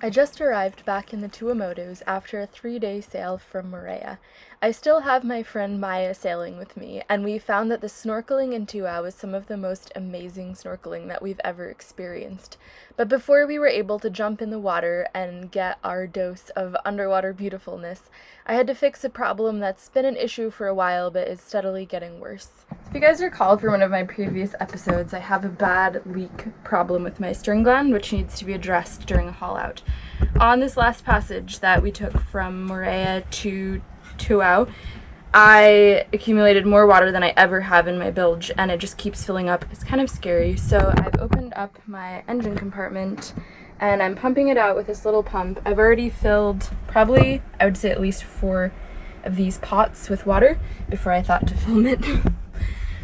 I just arrived back in the Tuamotus after a 3-day sail from Moorea. I still have my friend Maya sailing with me, and we found that the snorkeling in Tuau was some of the most amazing snorkeling that we've ever experienced. But before we were able to jump in the water and get our dose of underwater beautifulness, I had to fix a problem that's been an issue for a while but is steadily getting worse. If you guys recall from one of my previous episodes, I have a bad leak problem with my stern gland, which needs to be addressed during a haul out. On this last passage that we took from Moorea to Tuau, I accumulated more water than I ever have in my bilge, and it just keeps filling up. It's kind of scary, so I've opened up my engine compartment and I'm pumping it out with this little pump. I've already filled probably, I would say, at least 4 of these pots with water before I thought to film it.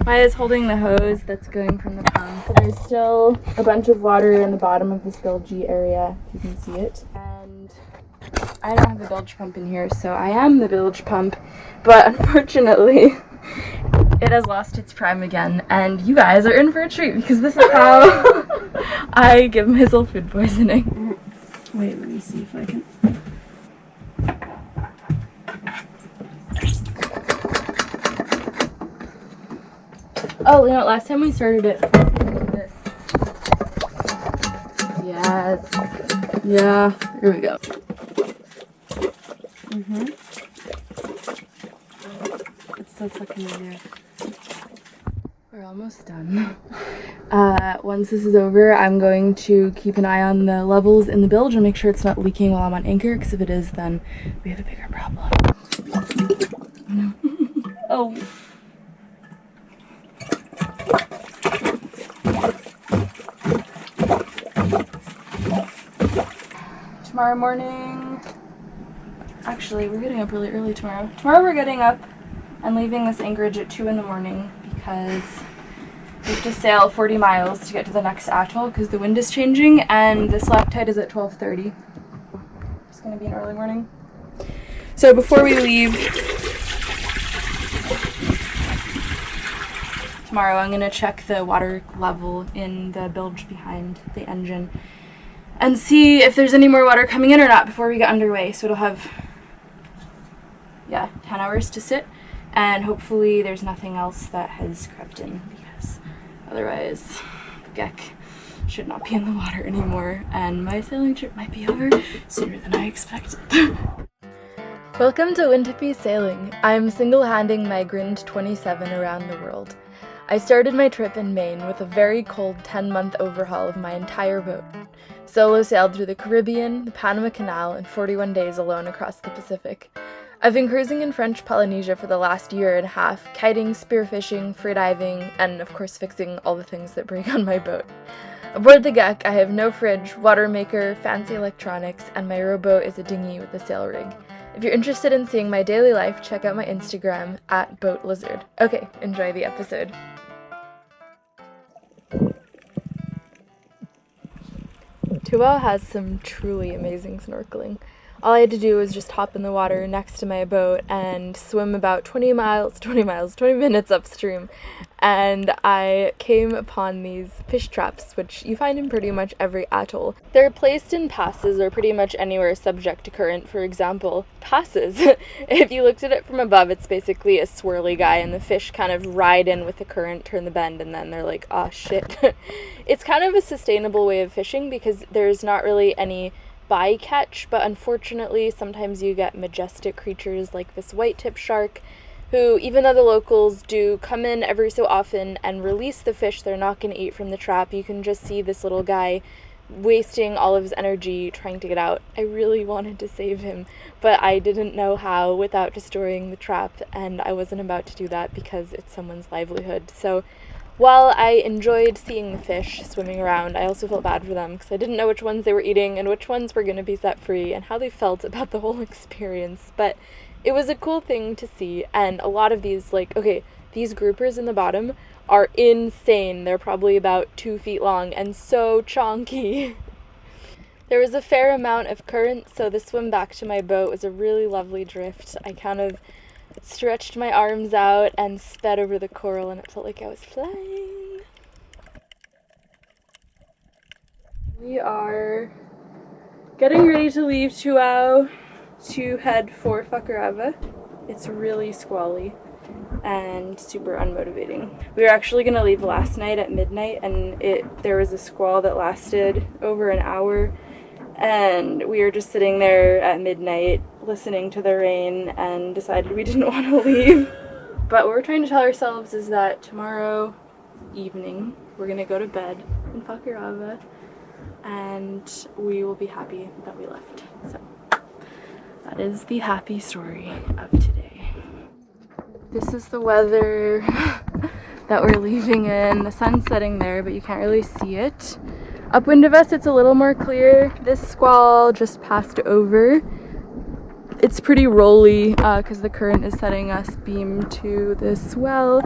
Maya's holding the hose that's going from the pump. There's still a bunch of water in the bottom of this bilgey area, if you can see it. And I don't have a bilge pump in here, so I am the bilge pump. But unfortunately, it has lost its prime again, and you guys are in for a treat because this is how I give myself food poisoning. Wait, let me see if I can. Oh, you know, last time we started it, this. Yes. Yeah. Here we go. It's still sucking in there. We're almost done. Once this is over, I'm going to keep an eye on the levels in the bilge and make sure it's not leaking while I'm on anchor, because if it is, then we have a bigger problem. Oh. Tomorrow morning, actually we're getting up really early tomorrow. Tomorrow we're getting up and leaving this anchorage at 2 in the morning because we have to sail 40 miles to get to the next atoll because the wind is changing, and the slack tide is at 12:30. It's going to be an early morning. So before we leave tomorrow, I'm going to check the water level in the bilge behind the engine and see if there's any more water coming in or not before we get underway. So it'll have, 10 hours to sit, and hopefully there's nothing else that has crept in, because otherwise the geck should not be in the water anymore, and my sailing trip might be over sooner than I expected. Welcome to Wintipy Sailing. I'm single-handing Migrant 27 around the world. I started my trip in Maine with a very cold 10-month overhaul of my entire boat. Solo sailed through the Caribbean, the Panama Canal, and 41 days alone across the Pacific. I've been cruising in French Polynesia for the last year and a half, kiting, spearfishing, freediving, and of course fixing all the things that break on my boat. Aboard the geck, I have no fridge, water maker, fancy electronics, and my rowboat is a dinghy with a sail rig. If you're interested in seeing my daily life, check out my Instagram @BoatLizard. Okay, enjoy the episode. Tuau has some truly amazing snorkeling. All I had to do was just hop in the water next to my boat and swim about 20 minutes upstream, and I came upon these fish traps, which you find in pretty much every atoll. They're placed in passes or pretty much anywhere subject to current. For example, passes. If you looked at it from above, it's basically a swirly guy, and the fish kind of ride in with the current, turn the bend, and then they're like, "Ah, shit." It's kind of a sustainable way of fishing because there's not really any bycatch, but unfortunately sometimes you get majestic creatures like this white-tip shark who, even though the locals do come in every so often and release the fish they're not going to eat from the trap, you can just see this little guy wasting all of his energy trying to get out. I really wanted to save him, but I didn't know how without destroying the trap, and I wasn't about to do that because it's someone's livelihood. So while I enjoyed seeing the fish swimming around, I also felt bad for them because I didn't know which ones they were eating and which ones were going to be set free and how they felt about the whole experience. But it was a cool thing to see, and a lot of these, these groupers in the bottom are insane. They're probably about 2 feet long and so chonky. There was a fair amount of current, so the swim back to my boat was a really lovely drift. I kind of stretched my arms out and sped over the coral, and it felt like I was flying. We are Getting ready to leave Tuau to head for Fakarava. It's really squally and super unmotivating. We were actually gonna leave last night at midnight, and there was a squall that lasted over an hour, and we were just sitting there at midnight listening to the rain and decided we didn't want to leave. But what we're trying to tell ourselves is that tomorrow evening we're gonna go to bed in Fakarava and we will be happy that we left. So that is the happy story of today. This is the weather that we're leaving in. The sun's setting there, but you can't really see it. Upwind of us, it's a little more clear. This squall just passed over. It's pretty rolly because the current is setting us beam to this swell.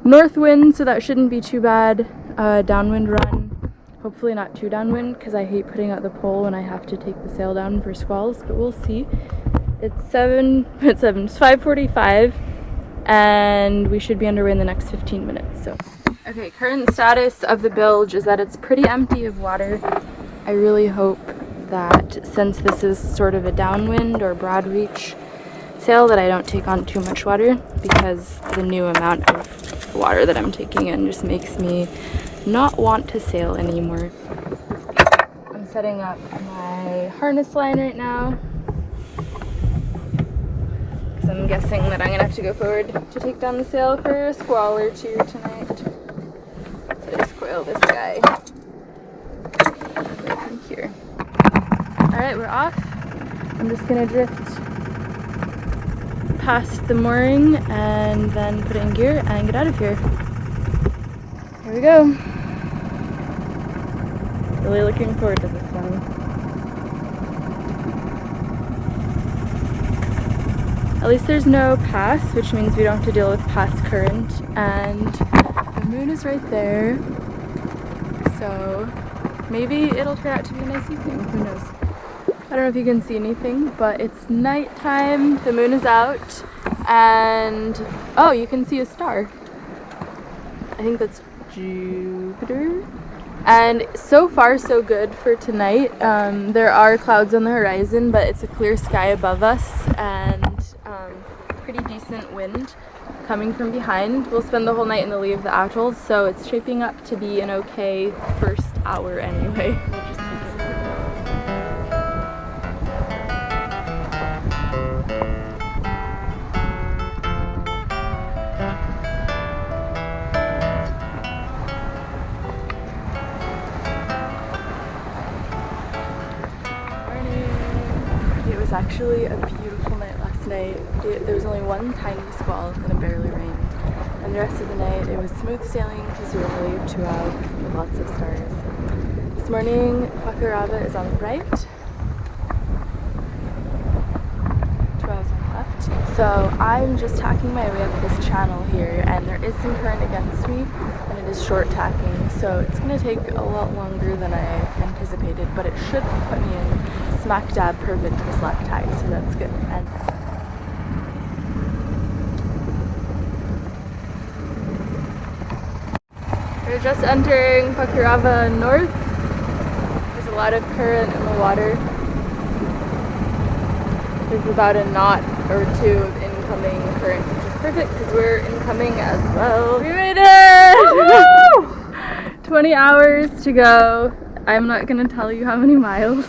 North wind, so that shouldn't be too bad. Downwind run. Hopefully not too downwind because I hate putting out the pole when I have to take the sail down for squalls, but we'll see. It's 5:45. And we should be underway in the next 15 minutes. So, okay, current status of the bilge is that it's pretty empty of water. I really hope that since this is sort of a downwind or broad reach sail that I don't take on too much water, because the new amount of water that I'm taking in just makes me not want to sail anymore. I'm setting up my harness line right now. I'm guessing that I'm gonna have to go forward to take down the sail for a squall or two tonight. So I just coil this guy right from here. Alright, we're off. I'm just gonna drift past the mooring and then put it in gear and get out of here. Here we go. Really looking forward to this one. At least there's no pass, which means we don't have to deal with pass current, and the moon is right there, so maybe it'll turn out to be a nice evening, who knows. I don't know if you can see anything, but it's nighttime, the moon is out, and oh, you can see a star. I think that's Jupiter. And so far so good for tonight. There are clouds on the horizon, but it's a clear sky above us, and pretty decent wind coming from behind. We'll spend the whole night in the lee of the atolls, so it's shaping up to be an okay first hour anyway. It was actually a beautiful night last night. There was only one tiny squall and it barely rained. And the rest of the night it was smooth sailing because we were in the lee of Tuau with lots of stars. This morning, Fakarava is on the right. Tuau's on the left. So I'm just tacking my way up this channel here, and there is some current against me, and it is short tacking. So it's going to take a lot longer than I anticipated, but it should put me in smack dab perfect for slack tide, so that's good. And we're just entering Fakarava North. There's a lot of current in the water. There's about a knot or two of incoming current, which is perfect because we're incoming as well. We made it! Woo! 20 hours to go. I'm not gonna tell you how many miles,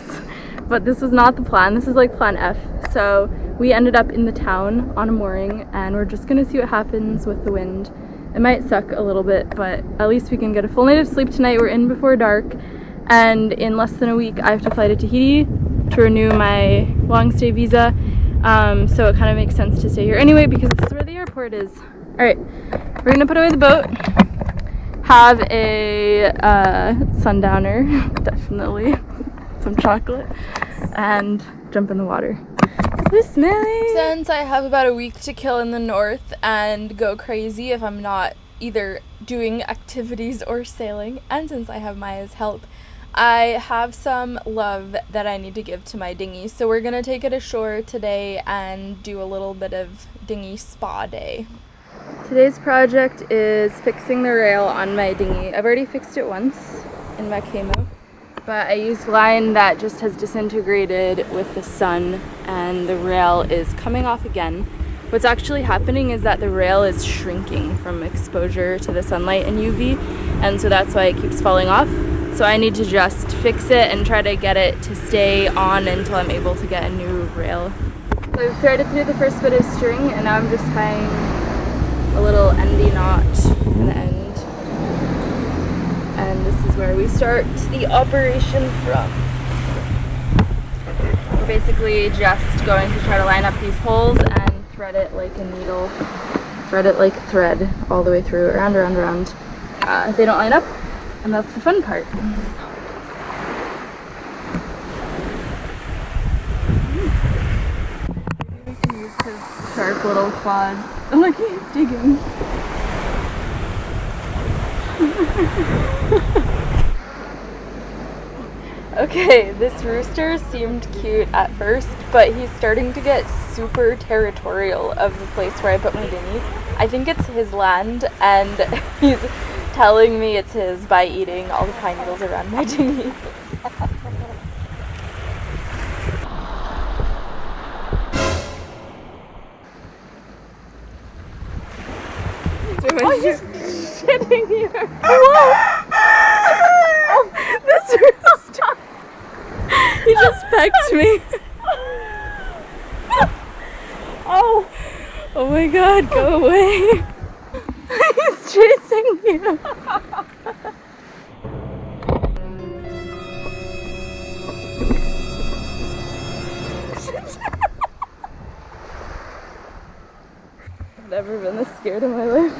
but this was not the plan. This is like plan F. So we ended up in the town on a mooring, and we're just gonna see what happens with the wind. It might suck a little bit, but at least we can get a full night of sleep tonight. We're in before dark, and in less than a week I have to fly to Tahiti to renew my long stay visa. So it kind of makes sense to stay here anyway because this is where the airport is. Alright, we're gonna put away the boat, have a sundowner, definitely, some chocolate, and jump in the water. So smelly! Since I have about a week to kill in the north and go crazy if I'm not either doing activities or sailing, and since I have Maya's help, I have some love that I need to give to my dinghy. So we're gonna take it ashore today and do a little bit of dinghy spa day. Today's project is fixing the rail on my dinghy. I've already fixed it once in Makemo, But I used line that just has disintegrated with the sun, and the rail is coming off again. What's actually happening is that the rail is shrinking from exposure to the sunlight and UV, and so that's why it keeps falling off. So I need to just fix it and try to get it to stay on until I'm able to get a new rail. So I've threaded through the first bit of string, and now I'm just tying a little endy knot in the end. And this is where we start the operation from. We're basically just going to try to line up these holes and thread it like a needle. Thread it like thread all the way through, around, around, around. They don't line up, and that's the fun part. Maybe we can use his sharp little claws. Oh, look, he's digging. Okay, this rooster seemed cute at first, but he's starting to get super territorial of the place where I put my dinghy. I think it's his land, and he's telling me it's his by eating all the pine needles around my dinghy. Oh, he's shitting here. Whoa! Oh, this rooster. He just pecked me. Oh! Oh my god, go away. He's chasing you. I've never been this scared in my life.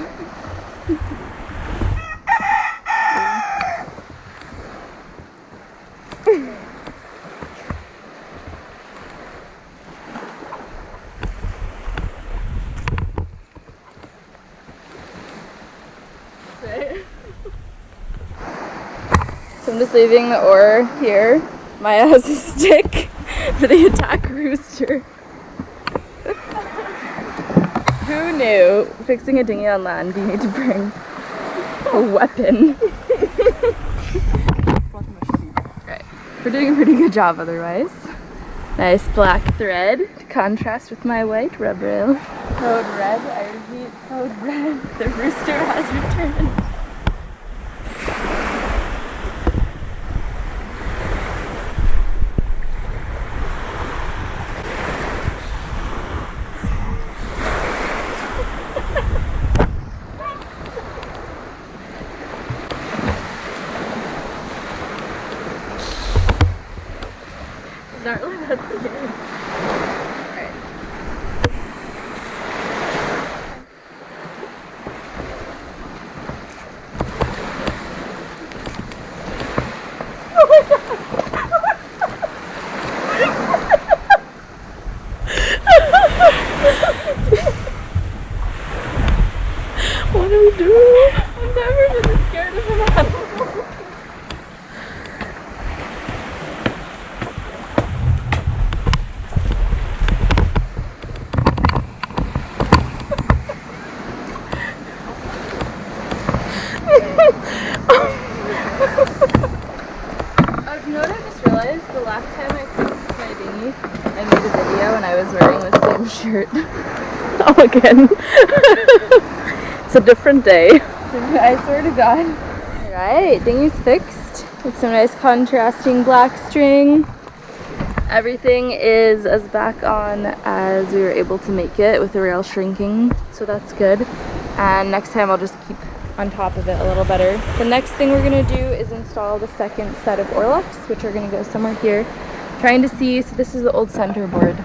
So I'm just leaving the oar here. Maya has a stick for the attack rooster. Who knew? Fixing a dinghy on land, you need to bring a weapon. Right. We're doing a pretty good job otherwise. Nice black thread to contrast with my white rub rail. Code red, I repeat, code red. The rooster has returned. Not really that scared. Alright. Oh my god! What do we do? I've never been this scared of an animal. You know what I just realized? The last time I fixed my dinghy, I made a video and I was wearing the same shirt. Oh, again. It's a different day. I swear to God. Alright, dinghy's fixed. With some nice contrasting black string. Everything is as back on as we were able to make it with the rail shrinking, so that's good. And next time I'll just keep on top of it a little better. The next thing we're gonna do is install the second set of oarlocks, which are gonna go somewhere here. Trying to see, so this is the old center board,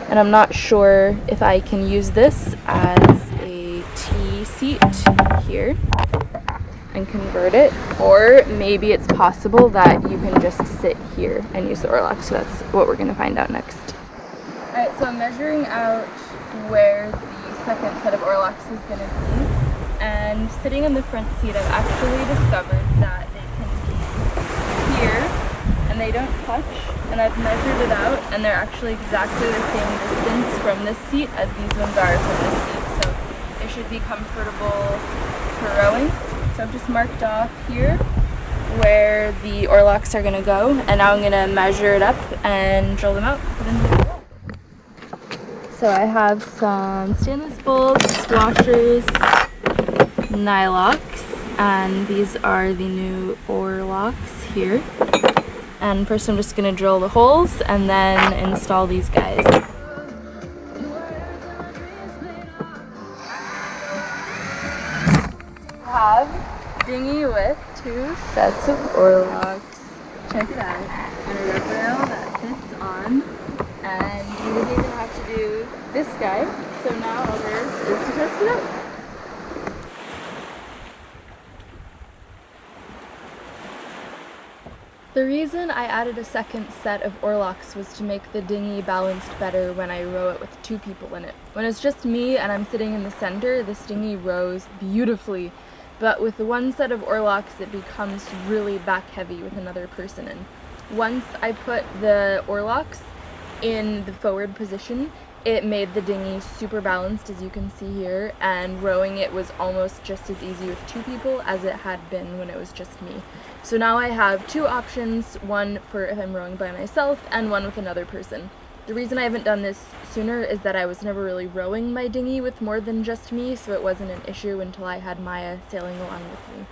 and I'm not sure if I can use this as a T seat here and convert it, or maybe it's possible that you can just sit here and use the oarlock. So that's what we're gonna find out next. Alright, so I'm measuring out where the second set of oarlocks is gonna be. And sitting in the front seat, I've actually discovered that they can be here and they don't touch, and I've measured it out and they're actually exactly the same distance from this seat as these ones are from this seat, so they should be comfortable for rowing. So I've just marked off here where the oarlocks are gonna go, and now I'm gonna measure it up and drill them out. So I have some stainless bolts, washers, nylocks, and these are the new oarlocks here. And first I'm just gonna drill the holes and then install these guys. Have dinghy with 2 sets of oarlocks. Check it out. And a rubber rail that fits on. And you didn't even have to do this guy. So now all there is to test it out. The reason I added a second set of oarlocks was to make the dinghy balanced better when I row it with 2 people in it. When it's just me and I'm sitting in the center, this dinghy rows beautifully. But with the 1 set of oarlocks, it becomes really back heavy with another person in. Once I put the oarlocks in the forward position, it made the dinghy super balanced, as you can see here, and rowing it was almost just as easy with 2 people as it had been when it was just me. So now I have 2 options, one for if I'm rowing by myself and one with another person. The reason I haven't done this sooner is that I was never really rowing my dinghy with more than just me, so it wasn't an issue until I had Maya sailing along with me.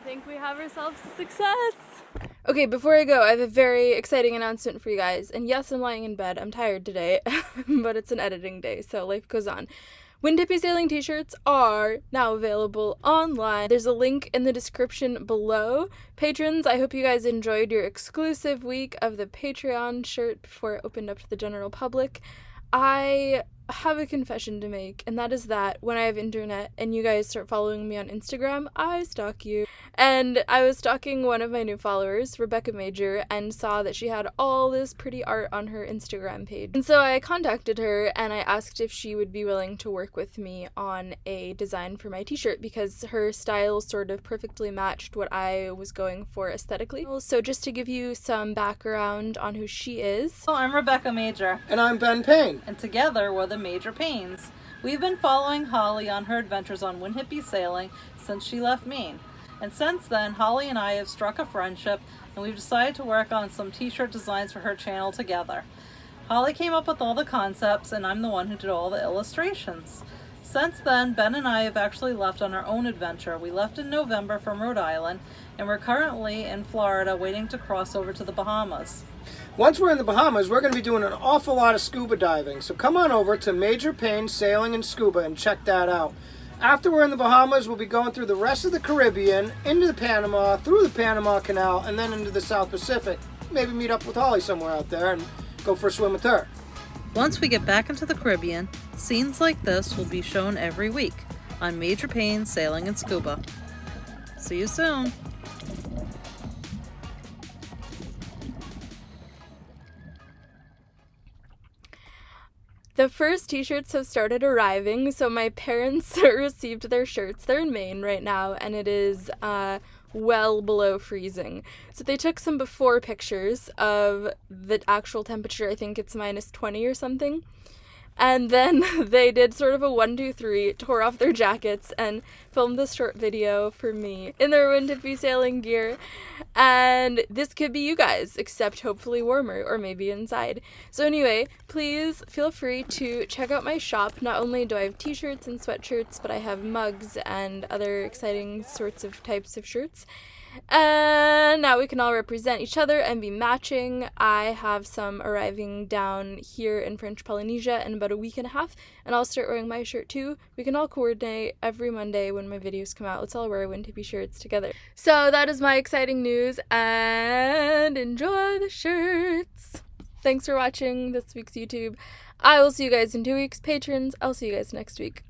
I think we have ourselves a success! Okay, before I go, I have a very exciting announcement for you guys. And yes, I'm lying in bed. I'm tired today, but it's an editing day, so life goes on. Wind Hippie Sailing t-shirts are now available online. There's a link in the description below. Patrons, I hope you guys enjoyed your exclusive week of the Patreon shirt before it opened up to the general public. I have a confession to make, and that is that when I have internet and you guys start following me on Instagram, I stalk you. And I was stalking one of my new followers, Rebecca Major, and saw that she had all this pretty art on her Instagram page. And so I contacted her and I asked if she would be willing to work with me on a design for my t-shirt because her style sort of perfectly matched what I was going for aesthetically. So just to give you some background on who she is. Well, I'm Rebecca Major. And I'm Ben Payne. And together we're the Major Paynes. We've been following Holly on her adventures on Wind Hippie Sailing since she left Maine. And since then, Holly and I have struck a friendship and we've decided to work on some t-shirt designs for her channel together. Holly came up with all the concepts and I'm the one who did all the illustrations. Since then, Ben and I have actually left on our own adventure. We left in November from Rhode Island and we're currently in Florida waiting to cross over to the Bahamas. Once we're in the Bahamas, we're going to be doing an awful lot of scuba diving, so come on over to Major Payne Sailing and Scuba and check that out. After we're in the Bahamas, we'll be going through the rest of the Caribbean, into the Panama, through the Panama Canal, and then into the South Pacific. Maybe meet up with Holly somewhere out there and go for a swim with her. Once we get back into the Caribbean, scenes like this will be shown every week on Major Payne Sailing and Scuba. See you soon! The first t-shirts have started arriving, so my parents received their shirts. They're in Maine right now, and it is well below freezing. So they took some before pictures of the actual temperature. I think it's -20 or something. And then they did sort of a 1, 2, 3, tore off their jackets and filmed this short video for me in their Wind Hippie sailing gear. And this could be you guys, except hopefully warmer or maybe inside. So anyway, please feel free to check out my shop. Not only do I have t-shirts and sweatshirts, but I have mugs and other exciting sorts of types of shirts. And now we can all represent each other and be matching. I have some arriving down here in French Polynesia in about a week and a half, and I'll start wearing my shirt too. We can all coordinate every Monday when my videos come out. Let's all wear Wind Hippie shirts together. So that is my exciting news, and enjoy the shirts. Thanks for watching this week's YouTube. I will see you guys in 2 weeks. Patrons, I'll see you guys next week.